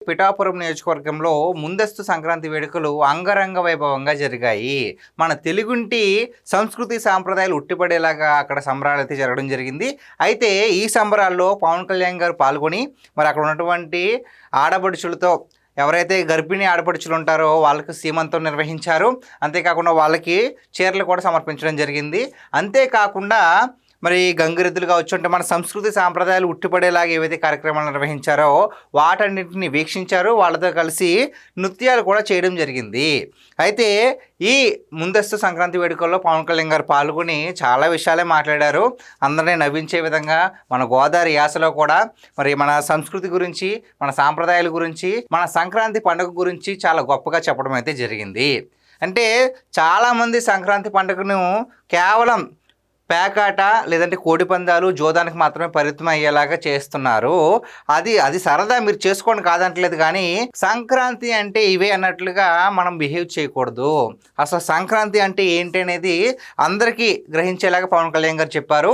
పిఠాపురం నియోజకవర్గంలో ముందస్తు సంక్రాంతి వేడుకలు అంగరంగ వైభవంగా జరిగాయి. మన తెలుగుంటి సంస్కృతి సాంప్రదాయాలు ఉట్టిపడేలాగా అక్కడ సంబరాలు అయితే జరగడం జరిగింది. అయితే ఈ సంబరాల్లో పవన్ కళ్యాణ్ గారు పాల్గొని మరి అక్కడ ఉన్నటువంటి ఆడపడుచులతో ఎవరైతే గర్భిణీ ఆడపడుచులు ఉంటారో వాళ్ళకి సీమంతం నిర్వహించారు. అంతేకాకుండా వాళ్ళకి చీరలు కూడా సమర్పించడం జరిగింది. అంతేకాకుండా మరి గంగిరెద్దులు కావచ్చు, అంటే మన సంస్కృతి సాంప్రదాయాలు ఉట్టిపడేలాగా ఏవైతే కార్యక్రమాలు నిర్వహించారో వాటన్నింటిని వీక్షించారు. వాళ్ళతో కలిసి నృత్యాలు కూడా చేయడం జరిగింది. అయితే ఈ ముందస్తు సంక్రాంతి వేడుకల్లో పవన్ కళ్యాణ్ గారు పాల్గొని చాలా విషయాలే మాట్లాడారు. అందరినీ నవ్వించే విధంగా మన గోదావరి యాసలో కూడా మరి మన సంస్కృతి గురించి, మన సాంప్రదాయాల గురించి, మన సంక్రాంతి పండుగ గురించి చాలా గొప్పగా చెప్పడం అయితే జరిగింది. అంటే చాలామంది సంక్రాంతి పండుగను కేవలం పేకాట లేదంటే కోడి పందాలు జోదానికి మాత్రమే పరిమితం అయ్యేలాగా చేస్తున్నారు. అది సరదా, మీరు చేసుకోండి కాదంటలేదు, కానీ సంక్రాంతి అంటే ఇవే అన్నట్లుగా మనం బిహేవ్ చేయకూడదు. అసలు సంక్రాంతి అంటే ఏంటి అనేది అందరికీ గ్రహించేలాగా పవన్ కళ్యాణ్ గారు చెప్పారు.